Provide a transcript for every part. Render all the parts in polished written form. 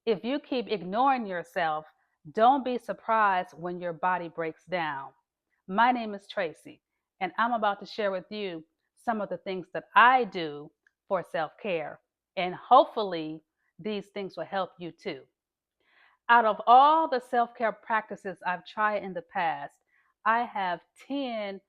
If you keep ignoring yourself, don't be surprised when your body breaks down. My name is Tracy, and I'm about to share with you some of the things that I do for self care. And hopefully, these things will help you too. Out of all the self care practices I've tried in the past, I have 10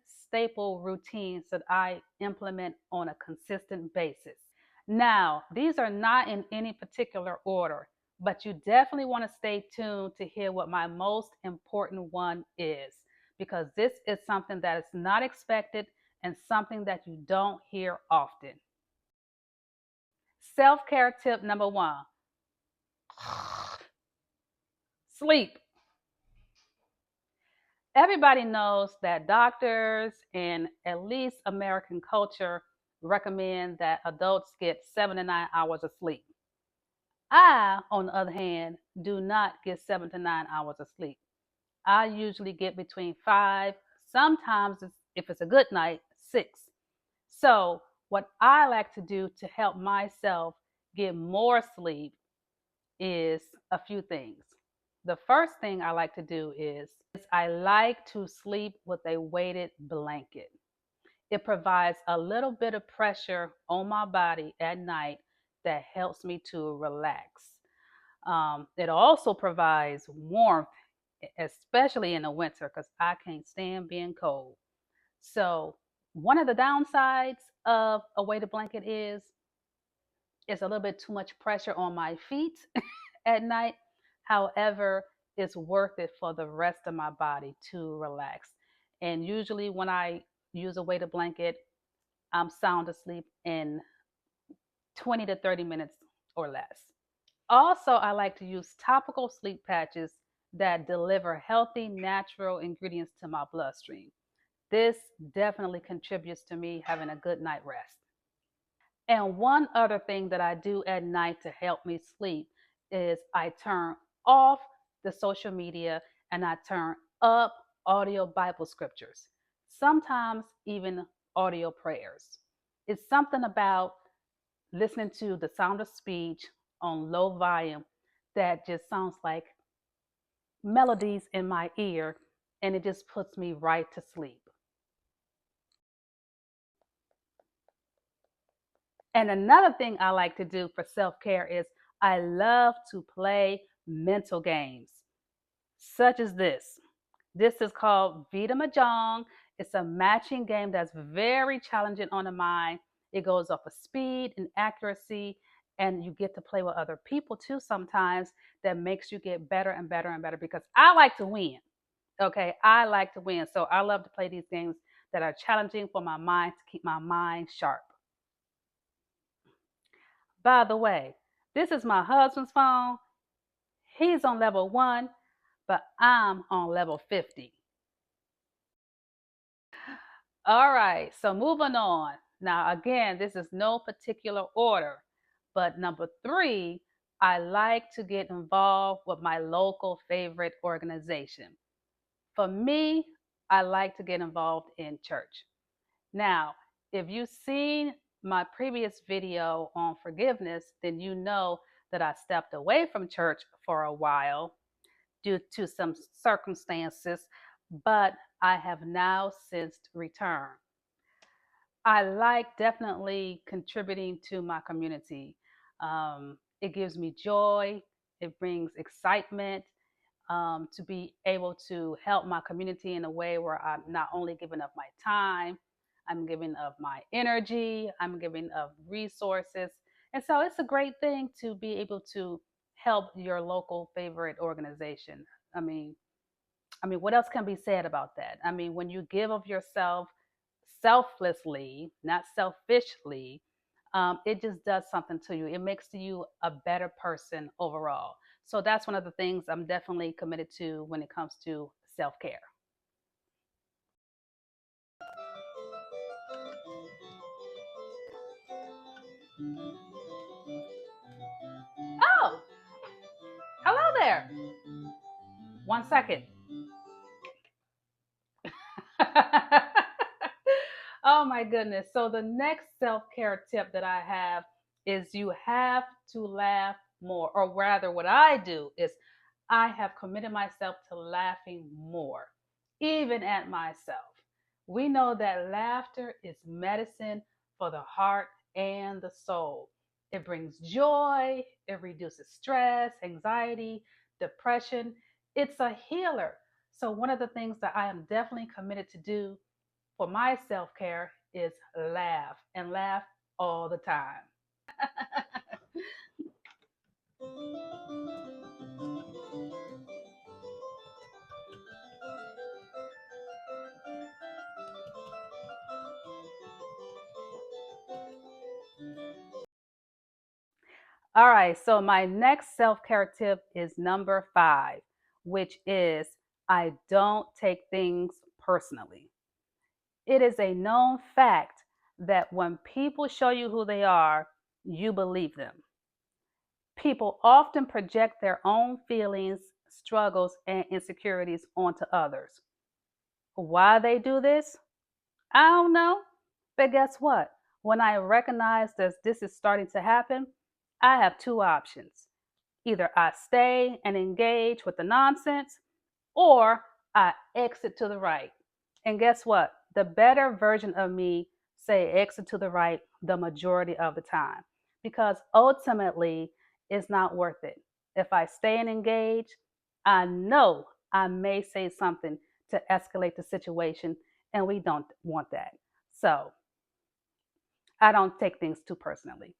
staple routines that I implement on a consistent basis. Now, these are not in any particular order, but you definitely want to stay tuned to hear what my most important one is, because this is something that is not expected and something that you don't hear often. Self care tip number one: sleep. Everybody knows that doctors and at least American culture recommend that adults get 7 to 9 hours of sleep. I, on the other hand, do not get 7 to 9 hours of sleep. I usually get between five, sometimes if it's a good night, six. So, what I like to do to help myself get more sleep is a few things. The first thing I like to do is I like to sleep with a weighted blanket. It provides a little bit of pressure on my body at night that helps me to relax. It also provides warmth, especially in the winter, because I can't stand being cold. So, one of the downsides of a weighted blanket is it's a little bit too much pressure on my feet at night. However, it's worth it for the rest of my body to relax. And usually, when I use a weighted blanket, I'm sound asleep in 20 to 30 minutes or less. Also, I like to use topical sleep patches that deliver healthy, natural ingredients to my bloodstream. This definitely contributes to me having a good night rest. And one other thing that I do at night to help me sleep is I turn off the social media and I turn up audio Bible scriptures, sometimes even audio prayers. It's something about listening to the sound of speech on low volume that just sounds like melodies in my ear, and it just puts me right to sleep. And another thing I like to do for self care is I love to play mental games, such as this. This is called Vita Mahjong. It's a matching game that's very challenging on the mind. It goes off of speed and accuracy, and you get to play with other people too sometimes. That makes you get better and better and better because I like to win. Okay, I like to win. So I love to play these games that are challenging for my mind to keep my mind sharp. By the way, this is my husband's phone. He's on level one, but I'm on level 50. All right, so moving on. Now, again, this is no particular order, but number three, I like to get involved with my local favorite organization. For me, I like to get involved in church. Now, if you've seen my previous video on forgiveness, then you know that I stepped away from church for a while due to some circumstances, but I have now since returned. I like definitely contributing to my community. It gives me joy, it brings excitement to be able to help my community in a way where I'm not only giving up my time, I'm giving of my energy, I'm giving of resources. And so it's a great thing to be able to help your local favorite organization. I mean, what else can be said about that? I mean, when you give of yourself selflessly, not selfishly, it just does something to you. It makes you a better person overall. So that's one of the things I'm definitely committed to when it comes to self care. Oh, hello there. One second. Oh my goodness. So the next self care tip that I have is you have to laugh more. Or rather, what I do is I have committed myself to laughing more, even at myself. We know that laughter is medicine for the heart and the soul. It brings joy, it reduces stress, anxiety, depression. It's a healer. So, one of the things that I am definitely committed to do for my self care is laugh and laugh all the time. All right, so my next self care tip is number 5, which is I don't take things personally. It is a known fact that when people show you who they are, you believe them. People often project their own feelings, struggles, and insecurities onto others. Why they do this? I don't know. But guess what? When I recognize that this is starting to happen, I have two options. Either I stay and engage with the nonsense, or I exit to the right. And guess what? The better version of me say exit to the right the majority of the time, because ultimately it's not worth it. If I stay and engage, I know I may say something to escalate the situation, and we don't want that. So I don't take things too personally.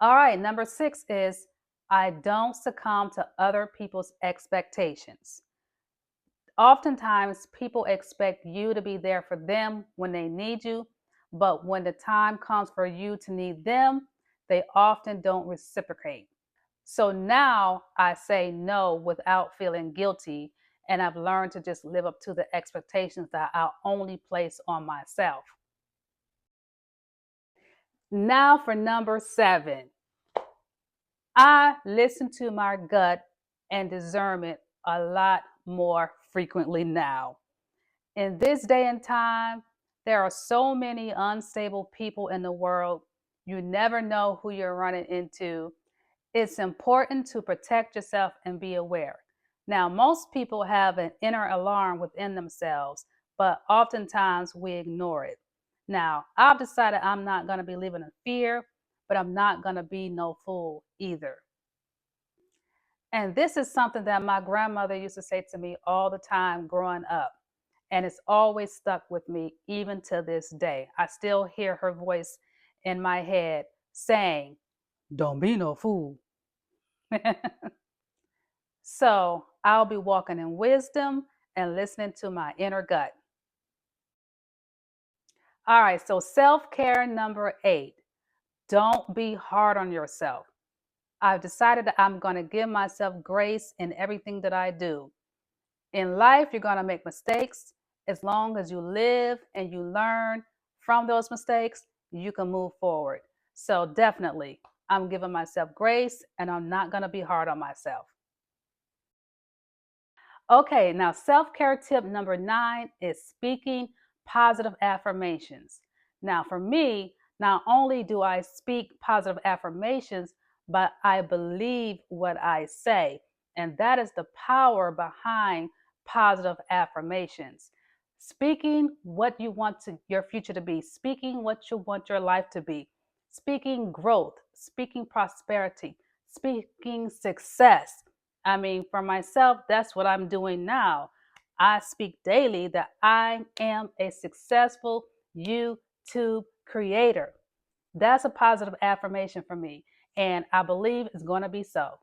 All right, number 6 is I don't succumb to other people's expectations. Oftentimes, people expect you to be there for them when they need you, but when the time comes for you to need them, they often don't reciprocate. So now I say no without feeling guilty, and I've learned to just live up to the expectations that I'll only place on myself. Now for number 7. I listen to my gut and discernment a lot more frequently now. In this day and time, there are so many unstable people in the world. You never know who you're running into. It's important to protect yourself and be aware. Now, most people have an inner alarm within themselves, but oftentimes we ignore it. Now, I've decided I'm not going to be living in fear, but I'm not going to be no fool either. And this is something that my grandmother used to say to me all the time growing up. And it's always stuck with me even to this day. I still hear her voice in my head saying, "Don't be no fool." So I'll be walking in wisdom and listening to my inner gut. All right, so self care number 8. Don't be hard on yourself. I've decided that I'm going to give myself grace in everything that I do. In life, you're going to make mistakes. As long as you live and you learn from those mistakes, you can move forward. So, definitely, I'm giving myself grace and I'm not going to be hard on myself. Okay, now self care tip number 9 is speaking positive affirmations. Now, for me, not only do I speak positive affirmations, but I believe what I say. And that is the power behind positive affirmations. Speaking what you want your future to be, speaking what you want your life to be, speaking growth, speaking prosperity, speaking success. I mean, for myself, that's what I'm doing now. I speak daily that I am a successful YouTube creator. That's a positive affirmation for me, and I believe it's going to be so.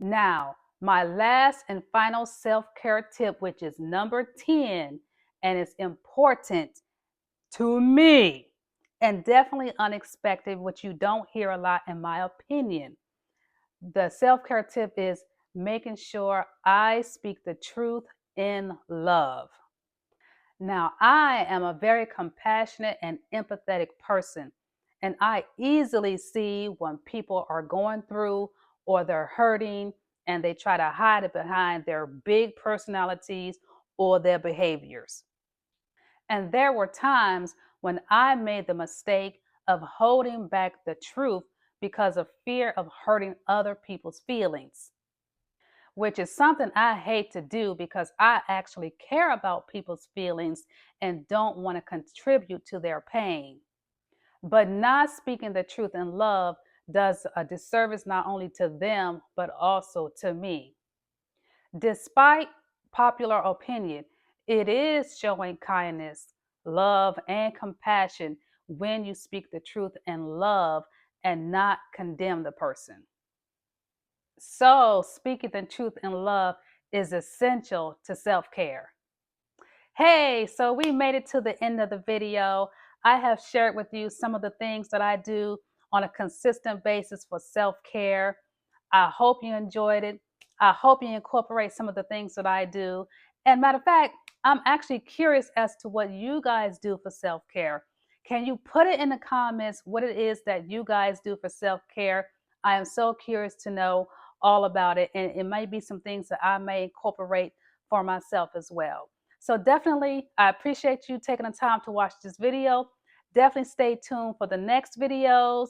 Now, my last and final self care tip, which is number 10, and it's important to me and definitely unexpected, which you don't hear a lot, in my opinion. The self care tip is making sure I speak the truth in love. Now, I am a very compassionate and empathetic person, and I easily see when people are going through or they're hurting and they try to hide it behind their big personalities or their behaviors. And there were times when I made the mistake of holding back the truth because of fear of hurting other people's feelings, which is something I hate to do because I actually care about people's feelings and don't want to contribute to their pain. But not speaking the truth in love does a disservice not only to them, but also to me. Despite popular opinion, it is showing kindness, love, and compassion when you speak the truth in love and not condemn the person. So, speaking the truth in love is essential to self care. Hey, so we made it to the end of the video. I have shared with you some of the things that I do on a consistent basis for self care. I hope you enjoyed it. I hope you incorporate some of the things that I do. And matter of fact, I'm actually curious as to what you guys do for self care. Can you put it in the comments what it is that you guys do for self care? I am so curious to know all about it. And it might be some things that I may incorporate for myself as well. So definitely, I appreciate you taking the time to watch this video. Definitely stay tuned for the next videos.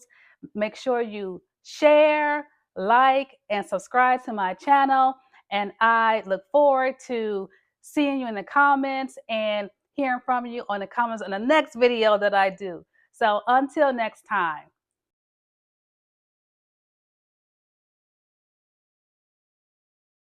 Make sure you share, like, and subscribe to my channel. And I look forward to seeing you in the comments and hearing from you on the comments on the next video that I do. So until next time.